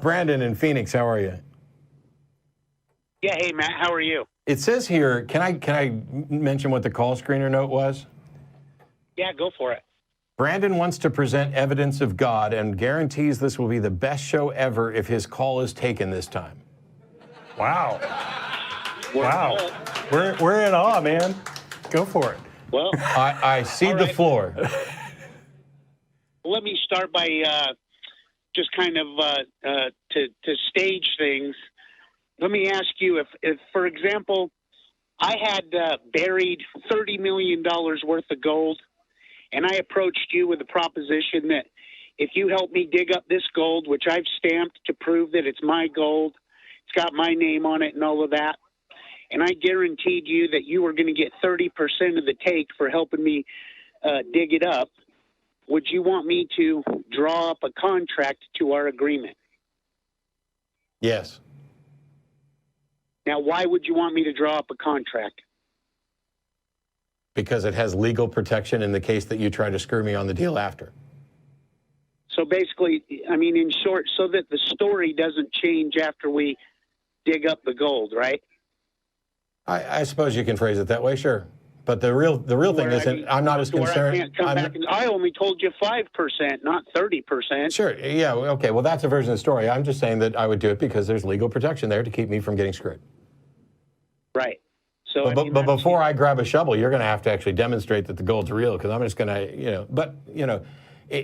Brandon in Phoenix, how are you? Yeah, hey Matt, how are you? It says here, can I mention what the call screener note was? Yeah, go for it. Brandon wants to present evidence of God and guarantees this will be the best show ever if his call is taken this time. Wow. Wow. We're in awe, man. Go for it. Well, I cede the floor. Let me start by just kind of to stage things. Let me ask you if for example, I had buried $30 million worth of gold, and I approached you with the proposition that if you help me dig up this gold, which I've stamped to prove that it's my gold, it's got my name on it and all of that, and I guaranteed you that you were going to get 30% of the take for helping me dig it up, would you want me to draw up a contract to our agreement? Yes. Now, why would you want me to draw up a contract? Because it has legal protection in the case that you try to screw me on the deal after. So basically, I mean, in short, so that the story doesn't change after we dig up the gold, right? I suppose you can phrase it that way, sure. But the real thing is that I'm not as concerned. I only told you 5%, not 30%. Sure, yeah, okay. Well, that's a version of the story. I'm just saying that I would do it because there's legal protection there to keep me from getting screwed. Right. So, but before I grab a shovel, you're going to have to actually demonstrate that the gold's real, because I'm just going to,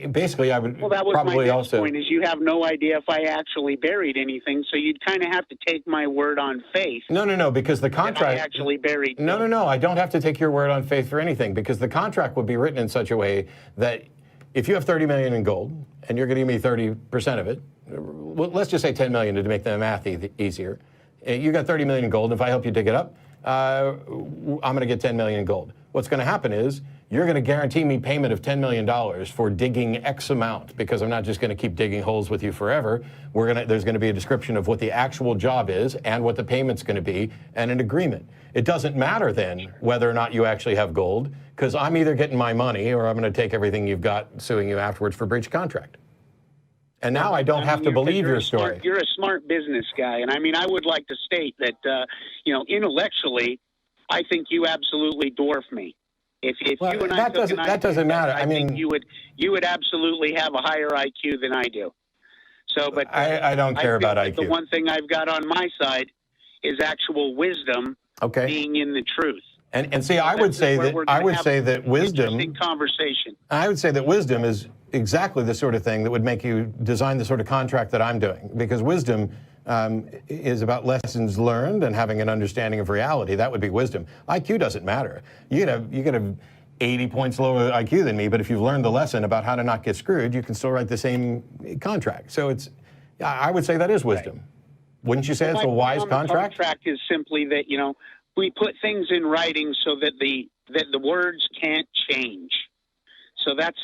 basically I would well, that was probably my also. point is you have no idea if I actually buried anything, so you'd kind of have to take my word on faith. No, because the contract. I actually buried. No, I don't have to take your word on faith for anything, because the contract would be written in such a way that if you have $30 million in gold and you're going to give me 30% of it, well, let's just say $10 million to make the math easier. You got $30 million in gold. If I help you dig it up, I'm going to get $10 million in gold. What's going to happen is you're going to guarantee me payment of $10 million for digging X amount, because I'm not just going to keep digging holes with you forever. There's going to be a description of what the actual job is and what the payment's going to be, and an agreement. It doesn't matter then whether or not you actually have gold, because I'm either getting my money or I'm going to take everything you've got, suing you afterwards for breach of contract. And now I don't have to believe your story. You're a smart business guy, and I mean, I would like to state that, intellectually, I think you absolutely dwarf me. If you and I that doesn't matter. I mean, think you would absolutely have a higher IQ than I do. So, but I don't care about IQ. The one thing I've got on my side is actual wisdom, being in the truth. And see, I would say that wisdom. Interesting conversation. I would say that wisdom is exactly the sort of thing that would make you design the sort of contract that I'm doing, because wisdom is about lessons learned and having an understanding of reality. That would be wisdom. IQ doesn't matter. You could have 80 points lower IQ than me, but if you've learned the lesson about how to not get screwed, you can still write the same contract. So I would say that is wisdom. Right. Wouldn't you say it's a wise contract? The contract is simply that, we put things in writing so that the words can't change. So that's,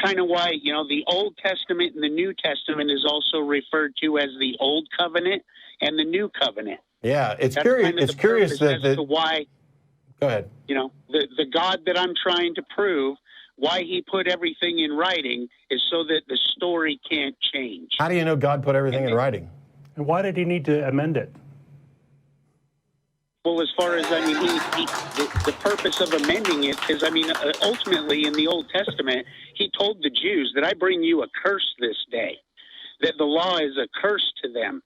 kind of why, the Old Testament and the New Testament is also referred to as the Old Covenant and the New Covenant. Yeah, it's curious. It's curious that why. Go ahead. The God that I'm trying to prove, why he put everything in writing is so that the story can't change. How do you know God put everything in writing? And why did he need to amend it? Well, as far as, the purpose of amending it is, ultimately in the Old Testament, he told the Jews that I bring you a curse this day, that the law is a curse to them.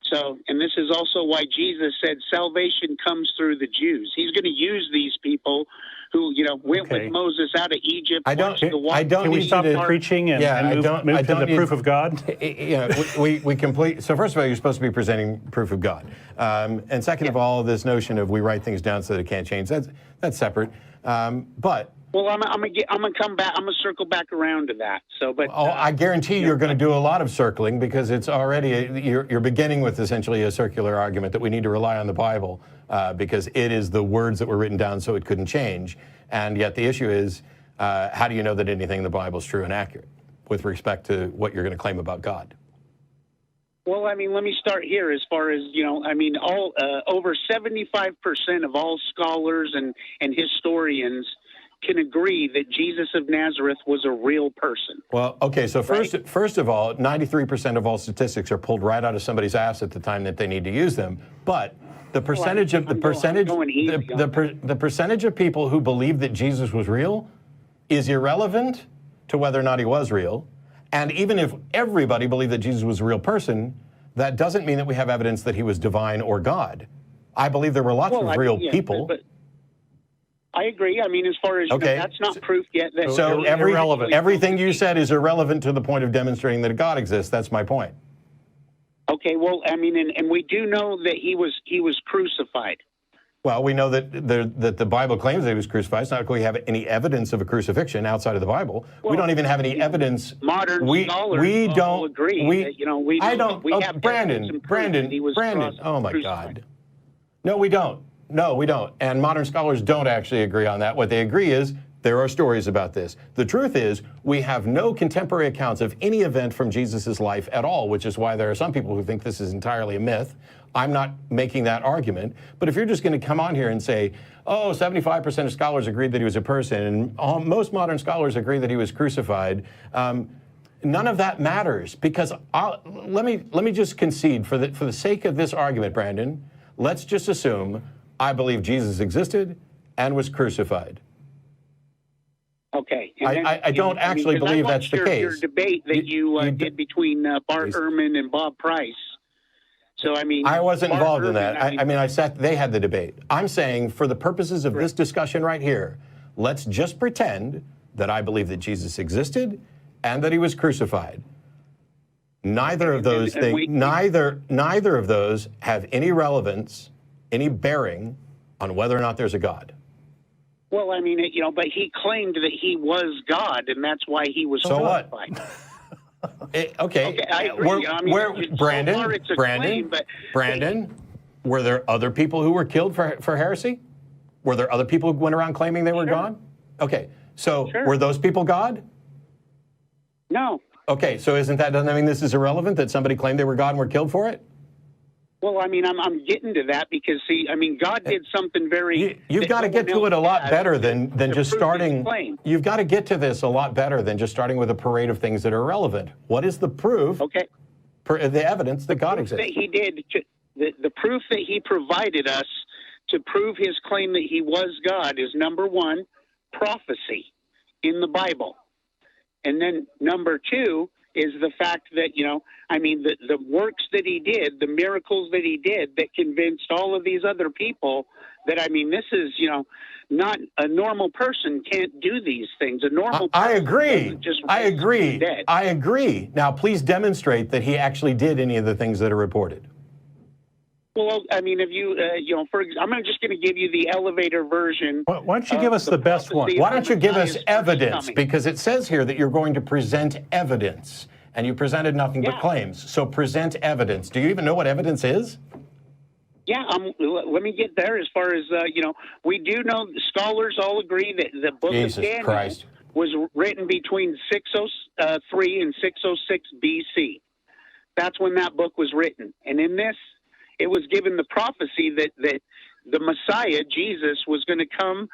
So, and this is also why Jesus said salvation comes through the Jews. He's going to use these people who, went with Moses out of Egypt. Can we stop preaching and move to the proof of God? We complete. So first of all, you're supposed to be presenting proof of God, and second of all, this notion of we write things down so that it can't change. That's separate. But well, I'm gonna come back. I'm gonna circle back around to that. So, but I guarantee you're going to do a lot of circling, because it's already you're beginning with essentially a circular argument that we need to rely on the Bible because it is the words that were written down so it couldn't change. And yet the issue is, how do you know that anything in the Bible is true and accurate with respect to what you're going to claim about God? Well, let me start here. As far as over 75% of all scholars and historians can agree that Jesus of Nazareth was a real person. Well, okay, so first of all, 93% of all statistics are pulled right out of somebody's ass at the time that they need to use them. But the percentage of the percentage of people who believe that Jesus was real is irrelevant to whether or not he was real. And even if everybody believed that Jesus was a real person, that doesn't mean that we have evidence that he was divine or God. I believe there were lots of real people. But I agree. I mean, as far as you know, that's not proof yet. That so everything you said is irrelevant to the point of demonstrating that God exists. That's my point. Okay. Well, I mean, and we do know that he was crucified. Well, we know that the Bible claims that he was crucified. It's not like we have any evidence of a crucifixion outside of the Bible. Well, we don't even have any evidence. Modern scholars all agree. Brandon. Oh my God. No, we don't. No, we don't. And modern scholars don't actually agree on that. What they agree is there are stories about this. The truth is we have no contemporary accounts of any event from Jesus' life at all, which is why there are some people who think this is entirely a myth. I'm not making that argument. But if you're just going to come on here and say, oh, 75% of scholars agreed that he was a person, and most modern scholars agree that he was crucified, none of that matters. Because let me just concede, for the sake of this argument, Brandon, let's just assume I believe Jesus existed and was crucified. Okay. I don't actually believe that's the case. Your debate that you did between Bart Ehrman and Bob Price. So, I mean, I wasn't involved in that. I mean, they had the debate. I'm saying for the purposes of this discussion right here, let's just pretend that I believe that Jesus existed and that he was crucified. Neither of those things, neither of those have any relevance, any bearing on whether or not there's a God. Well, I mean, but he claimed that he was God, and that's why he was crucified. So what? Okay, I agree. Brandon, were there other people who were killed for heresy? Were there other people who went around claiming they were God? Okay, so were those people God? No. Okay, so doesn't that mean this is irrelevant, that somebody claimed they were God and were killed for it? Well, I mean, I'm getting to that because, see, I mean, God did something very... You've got to get to it a lot better than just starting... You've got to get to this a lot better than just starting with a parade of things that are irrelevant. What is the proof, the evidence that God exists? That he did, the proof that he provided us to prove his claim that he was God is, number one, prophecy in the Bible. And then number two is the fact that, I mean, the works that he did, the miracles that he did that convinced all of these other people that, I mean, this is, not a normal person can't do these things. A normal person I agree. I agree. Now, please demonstrate that he actually did any of the things that are reported. Well, I mean, if you, I'm just going to give you the elevator version. Why don't you give us the best one? Why don't you give us evidence? Because it says here that you're going to present evidence, and you presented nothing but claims. So present evidence. Do you even know what evidence is? Yeah, let me get there. As far as, we do know, scholars all agree that the book of Daniel was written between 603 and 606 BC. That's when that book was written. And in this, it was given the prophecy that the Messiah, Jesus, was going to come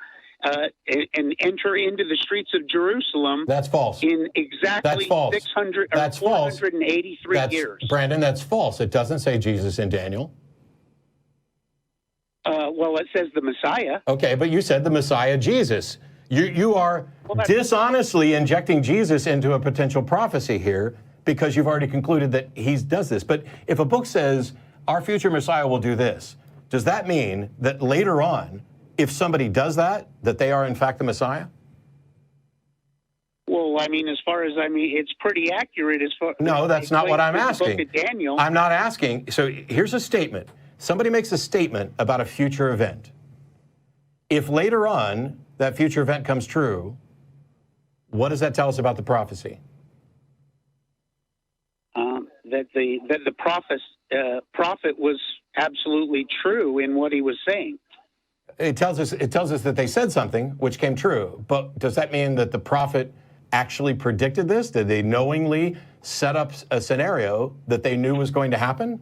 and enter into the streets of Jerusalem. That's false. In exactly 483 years. Brandon, that's false. It doesn't say Jesus in Daniel. Well, it says the Messiah. Okay, but you said the Messiah, Jesus. You are dishonestly injecting Jesus into a potential prophecy here because you've already concluded that he does this. But if a book says our future Messiah will do this, does that mean that later on, if somebody does that they are in fact the Messiah? Well, I mean, it's pretty accurate as far. No, that's not what I'm asking. The book of Daniel. I'm not asking. So here's a statement. Somebody makes a statement about a future event. If later on that future event comes true, what does that tell us about the prophecy? That the prophet was absolutely true in what he was saying. It tells us that they said something which came true. But does that mean that the prophet actually predicted this? Did they knowingly set up a scenario that they knew was going to happen?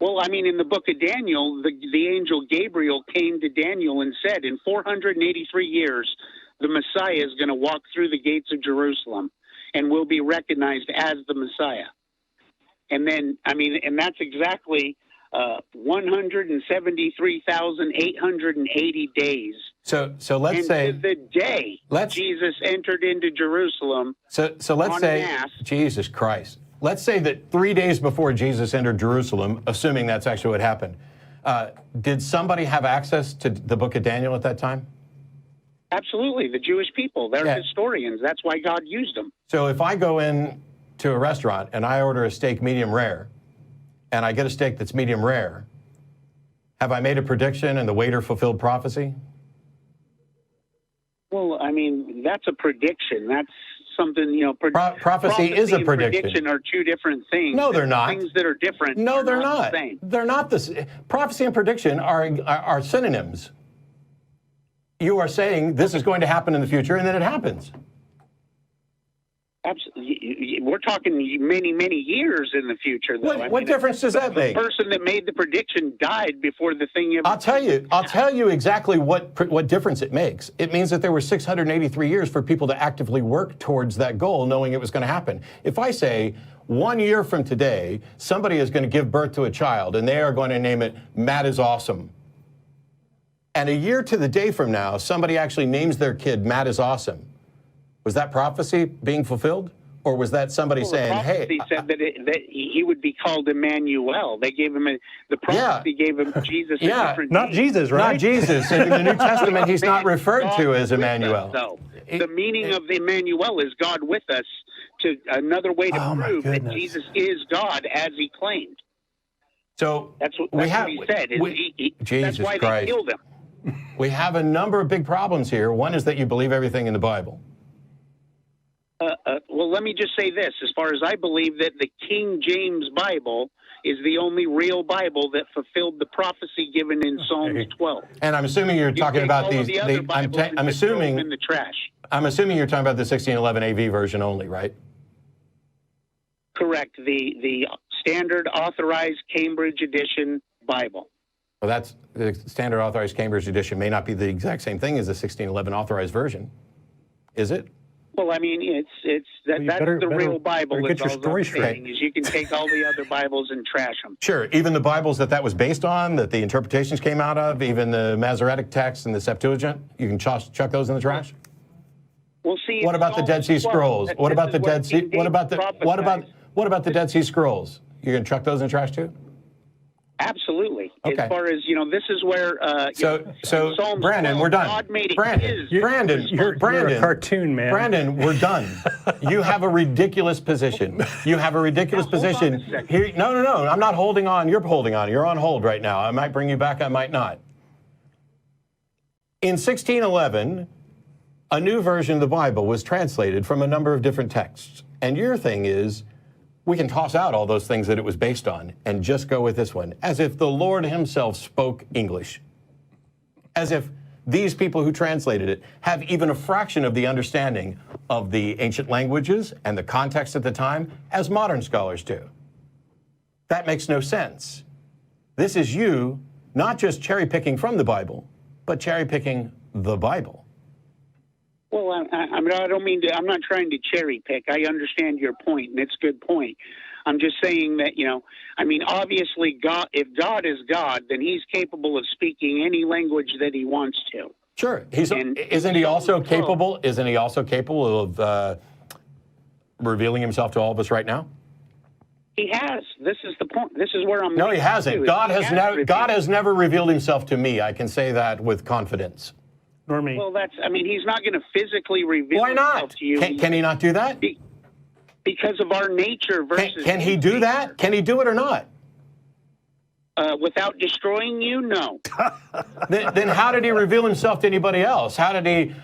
Well, I mean, in the book of Daniel, the angel Gabriel came to Daniel and said, in 483 years, the Messiah is going to walk through the gates of Jerusalem and will be recognized as the Messiah. And then, I mean, and that's exactly 173,880 days. So let's say the day Jesus entered into Jerusalem. So let's say mass, Jesus Christ. Let's say that 3 days before Jesus entered Jerusalem, assuming that's actually what happened, did somebody have access to the book of Daniel at that time? Absolutely, the Jewish people. They're historians. That's why God used them. So if I go in to a restaurant and I order a steak medium rare, and I get a steak that's medium rare, have I made a prediction and the waiter fulfilled prophecy? Well, I mean, that's a prediction. That's something, you know. Prophecy is a prediction. Prediction are two different things. No, they're not. Things that are different. No, they're not. The same. They're not the same. Prophecy and prediction are synonyms. You are saying this is going to happen in the future, and then it happens. Absolutely. We're talking many, many years in the future, though. What difference does that make? The person that made the prediction died before the thing ever. I'll tell you exactly what difference it makes. It means that there were 683 years for people to actively work towards that goal, knowing it was going to happen. If I say 1 year from today, somebody is going to give birth to a child, and they are going to name it Matt is Awesome. And a year to the day from now, somebody actually names their kid Matt is Awesome. Was that prophecy being fulfilled? Or was that somebody saying, hey... The prophecy said that he would be called Emmanuel. They gave him the prophecy gave him Jesus a different Not name. Jesus, right? Not Jesus. In the New Testament, he's not referred to as Emmanuel. The meaning of the Emmanuel is God with us. To another way to prove that Jesus is God as he claimed. So that's what he said. Jesus that's why Christ. they killed him. We have a number of big problems here. One is that you believe everything in the Bible. Well, let me just say this. As far as I believe that the King James Bible is the only real Bible that fulfilled the prophecy given in Psalms 12. And I'm assuming you're talking about I'm assuming in the trash. I'm assuming you're talking about the 1611 AV version only, right? Correct. The standard authorized Cambridge edition Bible. Well, that's the standard authorized Cambridge edition may not be the exact same thing as the 1611 authorized version, is it? Well, I mean, that's the real Bible. Get your story straight. Is you can take all the other Bibles and trash them. Sure. Even the Bibles that was based on, that the interpretations came out of, even the Masoretic text and the Septuagint, you can chuck those in the trash. We'll see. What about the Dead Sea Scrolls? What about the Dead Sea? What about the Dead Sea Scrolls? You're going to chuck those in the trash too? Absolutely. Okay. As far as, this is where... So Brandon, we're done. God made it Brandon, you're a cartoon, man. Brandon, we're done. You have a ridiculous position. You have a ridiculous position. Here, no, I'm not holding on. You're holding on. You're on hold right now. I might bring you back. I might not. In 1611, a new version of the Bible was translated from a number of different texts. And your thing is, we can toss out all those things that it was based on and just go with this one, as if the Lord himself spoke English. As if these people who translated it have even a fraction of the understanding of the ancient languages and the context at the time as modern scholars do. That makes no sense. This is you not just cherry picking from the Bible, but cherry picking the Bible. Well, I mean, I don't mean to. I'm not trying to cherry pick. I understand your point, and it's a good point. I'm just saying that, I mean, obviously, if God is God, then he's capable of speaking any language that he wants to. Sure. Isn't he also capable of revealing himself to all of us right now? He has. This is the point. This is where I'm. No, he hasn't. God has never revealed himself to me. I can say that with confidence. Nor me. Well, he's not going to physically reveal himself to you. Can he not do that? Because of our nature versus... Can he do that? Can he do it or not? Without destroying you, no. Then how did he reveal himself to anybody else? How did he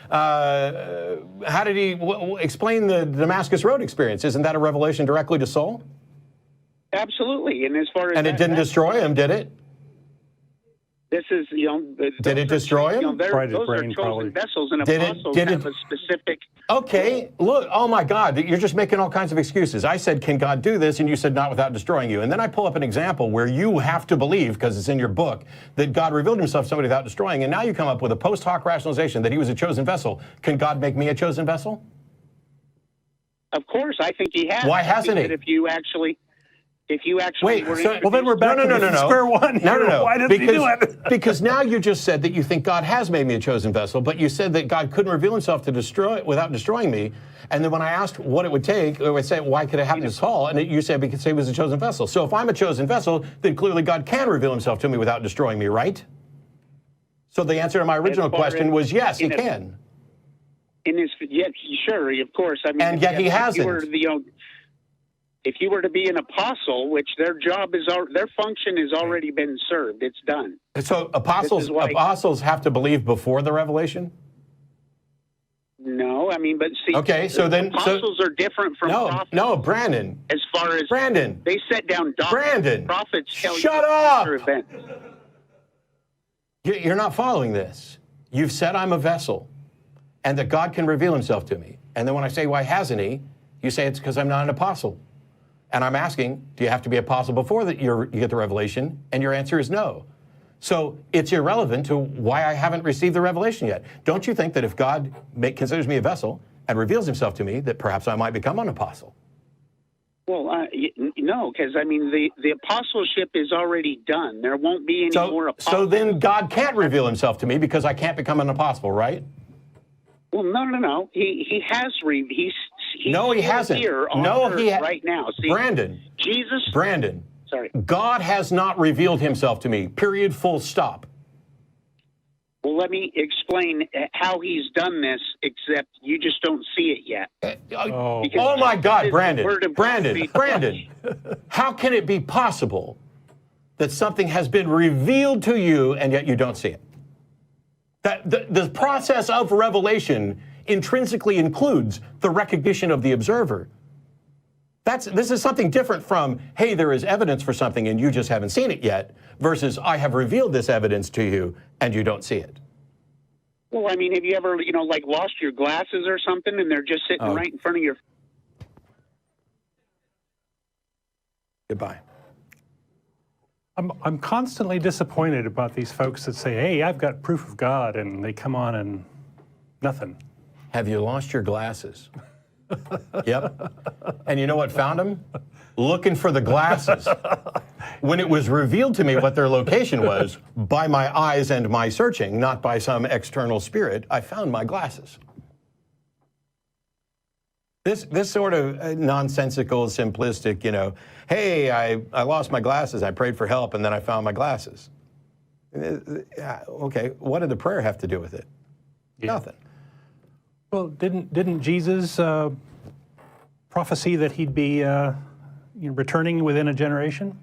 explain the Damascus Road experience? Isn't that a revelation directly to Saul? Absolutely. And as far as... And it didn't destroy him, did it? This is, Did it destroy him? Fried his those are brain, chosen probably. vessels, and Did it- apostles did it- have a specific. Okay, look, oh my God, you're just making all kinds of excuses. I said, can God do this? And you said, not without destroying you. And then I pull up an example where you have to believe, because it's in your book, that God revealed himself to somebody without destroying. And now you come up with a post hoc rationalization that he was a chosen vessel. Can God make me a chosen vessel? Of course, I think he has. Why I think hasn't he? that if you actually Wait, were so- Well, then we're back to square one. No. Why doesn't he do it? Because now you just said that you think God has made me a chosen vessel, but you said that God couldn't reveal himself to destroy without destroying me. And then when I asked what it would take, I would say, why could it happen to Saul? And you said because he was a chosen vessel. So if I'm a chosen vessel, then clearly God can reveal himself to me without destroying me, right? So the answer to my original question was yes, he can. Yeah, sure, of course. I mean, And yet he hasn't. If you were to be an apostle, which their function has already been served, it's done. So apostles have to believe before the revelation? No, I mean, but see, Okay, so then apostles are different from prophets. No, Brandon. As far as Brandon. they set down doctrine. Brandon. Prophets tell Shut you up! future events. You're not following this. You've said I'm a vessel and that God can reveal himself to me. And then when I say, why hasn't he? You say it's because I'm not an apostle. And I'm asking, do you have to be apostle before that you get the revelation? And your answer is no. So it's irrelevant to why I haven't received the revelation yet. Don't you think that if God considers me a vessel and reveals himself to me, that perhaps I might become an apostle? Well, no, because, I mean, the apostleship is already done. There won't be any more apostles. So then God can't reveal himself to me because I can't become an apostle, right? Well, no. He has. He's no, he hasn't. Here on earth right now. See, Brandon. Sorry. God has not revealed himself to me. Period. Full stop. Well, let me explain how he's done this, except you just don't see it yet. Oh my God, Brandon. How can it be possible that something has been revealed to you and yet you don't see it? That the process of revelation intrinsically includes the recognition of the observer. This is something different from, hey, there is evidence for something and you just haven't seen it yet, versus I have revealed this evidence to you and you don't see it. Well, I mean, have you ever, lost your glasses or something and they're just sitting right in front of your... Goodbye. I'm constantly disappointed about these folks that say, hey, I've got proof of God, and they come on and nothing. Have you lost your glasses? Yep. And you know what found them? Looking for the glasses. When it was revealed to me what their location was, by my eyes and my searching, not by some external spirit, I found my glasses. This sort of nonsensical, simplistic, hey, I lost my glasses, I prayed for help, and then I found my glasses. Okay, what did the prayer have to do with it? Yeah. Nothing. Well, didn't Jesus prophesy that he'd be returning within a generation?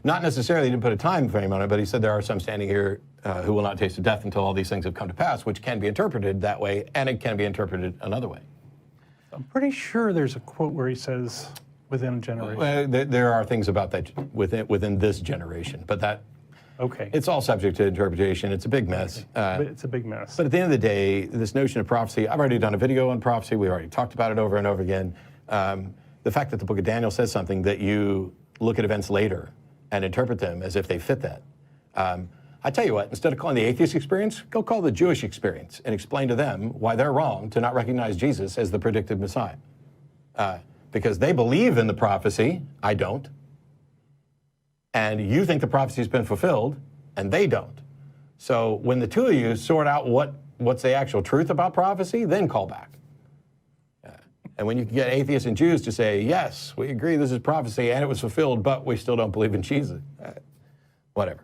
Not necessarily. He didn't put a time frame on it, but he said there are some standing here who will not taste of death until all these things have come to pass, which can be interpreted that way, and it can be interpreted another way. I'm pretty sure there's a quote where he says, within a generation. There are things about that within this generation, but that... Okay. It's all subject to interpretation. It's a big mess. It's a big mess. But at the end of the day, this notion of prophecy, I've already done a video on prophecy. We already talked about it over and over again. The fact that the book of Daniel says something that you look at events later and interpret them as if they fit that. I tell you what, instead of calling the Atheist Experience, go call the Jewish Experience and explain to them why they're wrong to not recognize Jesus as the predicted Messiah. Because they believe in the prophecy, I don't. And you think the prophecy's been fulfilled, and they don't. So when the two of you sort out what's the actual truth about prophecy, then call back. And when you can get atheists and Jews to say, yes, we agree this is prophecy and it was fulfilled, but we still don't believe in Jesus. Whatever.